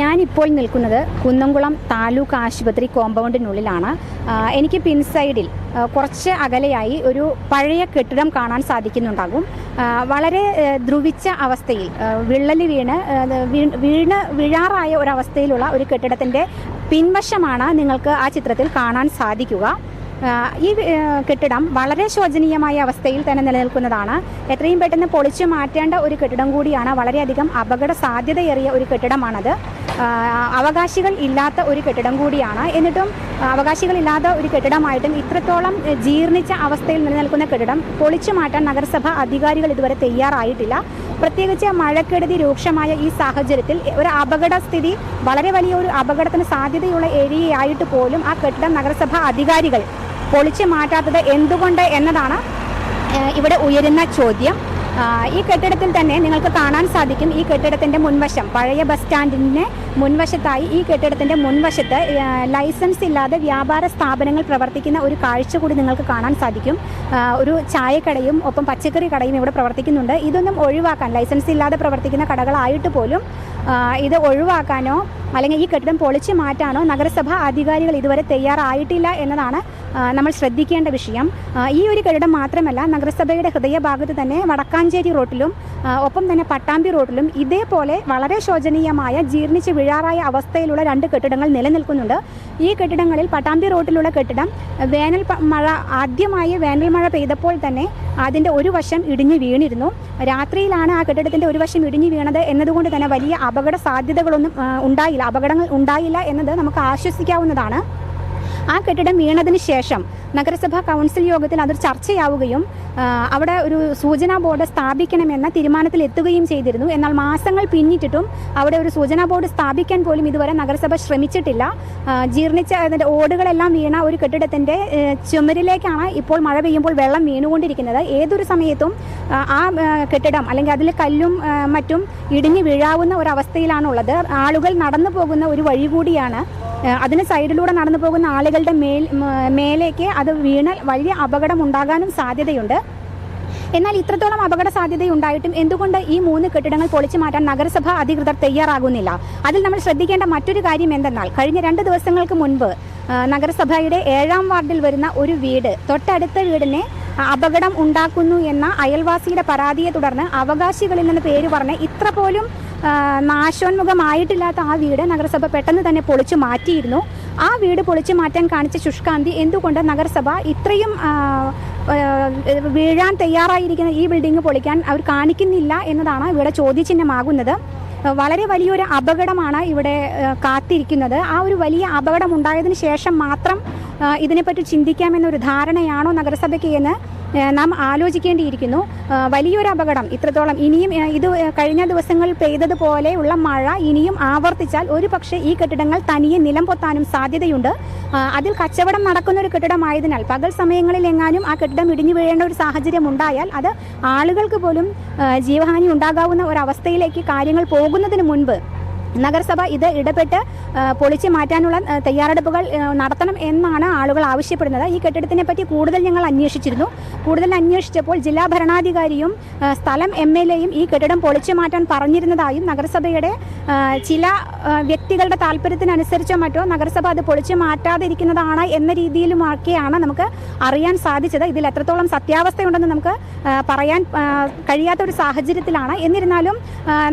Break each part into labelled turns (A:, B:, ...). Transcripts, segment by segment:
A: ഞാനിപ്പോൾ നിൽക്കുന്നത് കുന്നംകുളം താലൂക്ക് ആശുപത്രി കോമ്പൗണ്ടിനുള്ളിലാണ്. എനിക്ക് പിൻസൈഡിൽ കുറച്ച് അകലെയായി ഒരു പഴയ കെട്ടിടം കാണാൻ സാധിക്കുന്നുണ്ടാകും. വളരെ ദ്രുവിച്ച അവസ്ഥയിൽ വിള്ളൽ വീഴാറായ ഒരവസ്ഥയിലുള്ള ഒരു കെട്ടിടത്തിൻ്റെ പിൻവശമാണ് നിങ്ങൾക്ക് ആ ചിത്രത്തിൽ കാണാൻ സാധിക്കുക. ഈ കെട്ടിടം വളരെ ശോചനീയമായ അവസ്ഥയിൽ തന്നെ നിലനിൽക്കുന്നതാണ്. എത്രയും പെട്ടെന്ന് പൊളിച്ചു മാറ്റേണ്ട ഒരു കെട്ടിടം കൂടിയാണ്. വളരെയധികം അപകട സാധ്യതയേറിയ ഒരു കെട്ടിടമാണത്. അവകാശികൾ ഇല്ലാത്ത ഒരു കെട്ടിടം കൂടിയാണ്. എന്നിട്ടും അവകാശികളില്ലാത്ത ഒരു കെട്ടിടമായിട്ടും ഇത്രത്തോളം ജീർണിച്ച അവസ്ഥയിൽ നിലനിൽക്കുന്ന കെട്ടിടം പൊളിച്ചു മാറ്റാൻ നഗരസഭ അധികാരികൾ ഇതുവരെ തയ്യാറായിട്ടില്ല. പ്രത്യേകിച്ച് മഴക്കെടുതി രൂക്ഷമായ ഈ സാഹചര്യത്തിൽ ഒരു അപകട സ്ഥിതി, വളരെ വലിയൊരു അപകടത്തിന് സാധ്യതയുള്ള ഏരിയയായിട്ട് പോലും ആ കെട്ടിടം നഗരസഭ അധികാരികൾ പൊളിച്ചു മാറ്റാത്തത് എന്തുകൊണ്ട് എന്നതാണ് ഇവിടെ ഉയരുന്ന ചോദ്യം. ഈ കെട്ടിടത്തിൽ തന്നെ നിങ്ങൾക്ക് കാണാൻ സാധിക്കും, ഈ കെട്ടിടത്തിൻ്റെ മുൻവശം, പഴയ ബസ് സ്റ്റാൻഡിന് മുൻവശത്തായി ഈ കെട്ടിടത്തിൻ്റെ മുൻവശത്ത് ലൈസൻസ് ഇല്ലാതെ വ്യാപാര സ്ഥാപനങ്ങൾ പ്രവർത്തിക്കുന്ന ഒരു കാഴ്ച കൂടി നിങ്ങൾക്ക് കാണാൻ സാധിക്കും. ഒരു ചായക്കടയും ഒപ്പം പച്ചക്കറി കടയും ഇവിടെ പ്രവർത്തിക്കുന്നുണ്ട്. ഇതൊന്നും ഒഴിവാക്കാൻ, ലൈസൻസ് ഇല്ലാതെ പ്രവർത്തിക്കുന്ന കടകളായിട്ട് പോലും ഇത് ഒഴിവാക്കാനോ അല്ലെങ്കിൽ ഈ കെട്ടിടം പൊളിച്ചു മാറ്റാനോ നഗരസഭ അധികാരികൾ ഇതുവരെ തയ്യാറായിട്ടില്ല എന്നതാണ് നമ്മൾ ശ്രദ്ധിക്കേണ്ട വിഷയം. ഈ ഒരു കെട്ടിടം മാത്രമല്ല, നഗരസഭയുടെ ഹൃദയഭാഗത്ത് തന്നെ വടക്കാഞ്ചേരി റോഡിലും ഒപ്പം തന്നെ പട്ടാമ്പി റോഡിലും ഇതേപോലെ വളരെ ശോചനീയമായ ജീർണിച്ച് വീഴാറായ അവസ്ഥയിലുള്ള 2 കെട്ടിടങ്ങൾ നിലനിൽക്കുന്നുണ്ട്. ഈ കെട്ടിടങ്ങളിൽ പട്ടാമ്പി റോഡിലുള്ള കെട്ടിടം ആദ്യമായി വേനൽ മഴ പെയ്തപ്പോൾ തന്നെ അതിൻ്റെ ഒരു വശം ഇടിഞ്ഞു വീണിരുന്നു. രാത്രിയിലാണ് ആ കെട്ടിടത്തിൻ്റെ ഒരു വശം ഇടിഞ്ഞു വീണത് എന്നതുകൊണ്ട് തന്നെ വലിയ അപകട സാധ്യതകളൊന്നും അപകടങ്ങൾ ഉണ്ടായില്ല എന്നത് നമുക്ക് ആശ്വസിക്കാവുന്നതാണ്. ആ കെട്ടിടം വീണതിന് ശേഷം നഗരസഭാ കൗൺസിൽ യോഗത്തിൽ അതൊരു ചർച്ചയാവുകയും അവിടെ ഒരു സൂചനാ ബോർഡ് സ്ഥാപിക്കണമെന്ന തീരുമാനത്തിൽ എത്തുകയും ചെയ്തിരുന്നു. എന്നാൽ മാസങ്ങൾ പിന്നിട്ടിട്ടും അവിടെ ഒരു സൂചനാ ബോർഡ് സ്ഥാപിക്കാൻ പോലും ഇതുവരെ നഗരസഭ ശ്രമിച്ചിട്ടില്ല. ജീർണിച്ച അതിൻ്റെ ഓടുകളെല്ലാം വീണ ഒരു കെട്ടിടത്തിൻ്റെ ചുമരിലേക്കാണ് ഇപ്പോൾ മഴ പെയ്യുമ്പോൾ വെള്ളം വീണുകൊണ്ടിരിക്കുന്നത്. ഏതൊരു സമയത്തും ആ കെട്ടിടം അല്ലെങ്കിൽ അതിൽ കല്ലും മറ്റും ഇടിഞ്ഞു വീഴാവുന്ന ഒരവസ്ഥയിലാണുള്ളത്. ആളുകൾ നടന്നു പോകുന്ന ഒരു വഴി കൂടിയാണ്. അതിന് സൈഡിലൂടെ നടന്നു പോകുന്ന ആളുകളുടെ മേലേക്ക് അത് വീണാൽ വലിയ അപകടം ഉണ്ടാകാനും സാധ്യതയുണ്ട്. എന്നാൽ ഇത്രത്തോളം അപകട സാധ്യതയുണ്ടായിട്ടും എന്തുകൊണ്ട് ഈ 3 കെട്ടിടങ്ങൾ പൊളിച്ചു മാറ്റാൻ നഗരസഭ അധികൃതർ തയ്യാറാകുന്നില്ല? അതിൽ നമ്മൾ ശ്രദ്ധിക്കേണ്ട മറ്റൊരു കാര്യം എന്തെന്നാൽ, കഴിഞ്ഞ 2 ദിവസങ്ങൾക്ക് മുൻപ് നഗരസഭയുടെ 7ാം വാർഡിൽ വരുന്ന ഒരു വീട്, തൊട്ടടുത്ത വീടിനെ അപകടം ഉണ്ടാക്കുന്നു എന്ന അയൽവാസിയുടെ പരാതിയെ തുടർന്ന് അവകാശികളിൽ നിന്ന് പേര് പറഞ്ഞ് ഇത്ര പോലും നാശോന്മുഖമായിട്ടില്ലാത്ത ആ വീട് നഗരസഭ പെട്ടെന്ന് തന്നെ പൊളിച്ചു മാറ്റിയിരുന്നു. ആ വീട് പൊളിച്ചു മാറ്റാൻ കാണിച്ച ശുഷ്കാന്തി എന്തുകൊണ്ട് നഗരസഭ ഇത്രയും വീഴാൻ തയ്യാറായിരിക്കുന്ന ഈ ബിൽഡിംഗ് പൊളിക്കാൻ അവർ കാണിക്കുന്നില്ല എന്നതാണ് ഇവിടെ ചോദ്യചിഹ്നമാകുന്നത്. വളരെ വലിയൊരു അപകടമാണ് ഇവിടെ കാത്തിരിക്കുന്നത്. ആ ഒരു വലിയ അപകടം ഉണ്ടായതിനു ശേഷം മാത്രം ഇതിനെപ്പറ്റി ചിന്തിക്കാമെന്നൊരു ധാരണയാണോ നഗരസഭയ്ക്ക് എന്ന് നാം ആലോചിക്കേണ്ടിയിരിക്കുന്നു. വലിയൊരു അപകടം ഇത്രത്തോളം ഇനിയും ഇത് കഴിഞ്ഞ ദിവസങ്ങളിൽ പെയ്തതുപോലെയുള്ള മഴ ഇനിയും ആവർത്തിച്ചാൽ ഒരു പക്ഷേ ഈ കെട്ടിടങ്ങൾ തനിയെ നിലം പൊത്താനും സാധ്യതയുണ്ട്. അതിൽ കച്ചവടം നടക്കുന്ന ഒരു കെട്ടിടമായതിനാൽ പകൽ സമയങ്ങളിൽ എങ്ങാനും ആ കെട്ടിടം ഇടിഞ്ഞു വീഴേണ്ട ഒരു സാഹചര്യം ഉണ്ടായാൽ അത് ആളുകൾക്ക് പോലും ജീവഹാനി ഉണ്ടാകാവുന്ന ഒരവസ്ഥയിലേക്ക് കാര്യങ്ങൾ പോകുന്നതിന് മുൻപ് നഗരസഭ ഇത് ഇടപെട്ട് പൊളിച്ചു മാറ്റാനുള്ള തയ്യാറെടുപ്പുകൾ നടത്തണം എന്നാണ് ആളുകൾ ആവശ്യപ്പെടുന്നത്. ഈ കെട്ടിടത്തിനെ പറ്റി കൂടുതൽ ഞങ്ങൾ അന്വേഷിച്ചിരുന്നു. കൂടുതൽ അന്വേഷിച്ചപ്പോൾ ജില്ലാ ഭരണാധികാരിയും സ്ഥലം MLAയും ഈ കെട്ടിടം പൊളിച്ചു മാറ്റാൻ പറഞ്ഞിരുന്നതായും നഗരസഭയുടെ ചില വ്യക്തികളുടെ താല്പര്യത്തിനനുസരിച്ചോ മറ്റോ നഗരസഭ അത് പൊളിച്ചു മാറ്റാതിരിക്കുന്നതാണ് എന്ന രീതിയിലുമൊക്കെയാണ് നമുക്ക് അറിയാൻ സാധിച്ചത്. ഇതിൽ എത്രത്തോളം സത്യാവസ്ഥയുണ്ടെന്ന് നമുക്ക് പറയാൻ കഴിയാത്ത ഒരു സാഹചര്യത്തിലാണ്. എന്നിരുന്നാലും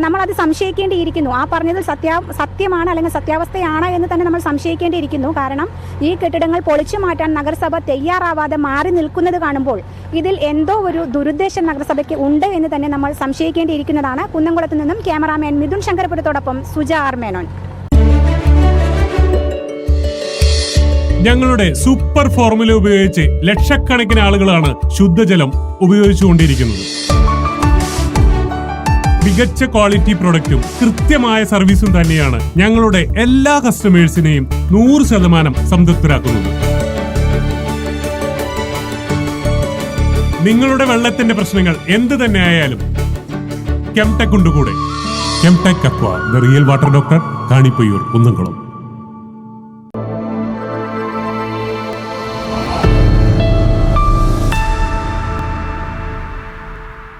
A: നമ്മളത് സംശയിക്കേണ്ടിയിരിക്കുന്നു. ആ പറഞ്ഞതിൽ സത്യമാണ് അല്ലെങ്കിൽ സത്യാവസ്ഥയാണ് എന്ന് തന്നെ നമ്മൾ സംശയിക്കേണ്ടിയിരിക്കുന്നു. കാരണം ഈ കെട്ടിടങ്ങൾ പൊളിച്ചു മാറ്റാൻ നഗരസഭ തയ്യാറാവാതെ മാറി നിൽക്കുന്നത് കാണുമ്പോൾ ഇതിൽ എന്തോ ഒരു ദുരുദ്ദേശം നഗരസഭയ്ക്ക് ഉണ്ട് എന്ന് തന്നെ നമ്മൾ സംശയിക്കേണ്ടിയിരിക്കുന്നതാണ്. കുന്നംകുളത്ത് നിന്നും ക്യാമറാമാൻ മിഥുൻ ശങ്കരപുരത്തോടൊപ്പം സുജ ആർ മേനോൻ.
B: ഞങ്ങളുടെ സൂപ്പർ ഫോർമുല ഉപയോഗിച്ച് ലക്ഷക്കണക്കിന് ആളുകളാണ് ശുദ്ധജലം ഉപയോഗിച്ചുകൊണ്ടിരിക്കുന്നത്. മികച്ച ക്വാളിറ്റി പ്രൊഡക്റ്റും കൃത്യമായ സർവീസും തന്നെയാണ് ഞങ്ങളുടെ എല്ലാ കസ്റ്റമേഴ്സിനെയും 100% സംതൃപ്തരാക്കുന്നത്. നിങ്ങളുടെ വെള്ളത്തിന്റെ പ്രശ്നങ്ങൾ എന്ത് തന്നെ ആയാലും കെംടെക് ഉണ്ട് കൂടെ. Kemtech aqua, the real water doctor, Kanipayyur, Kunnamkulam.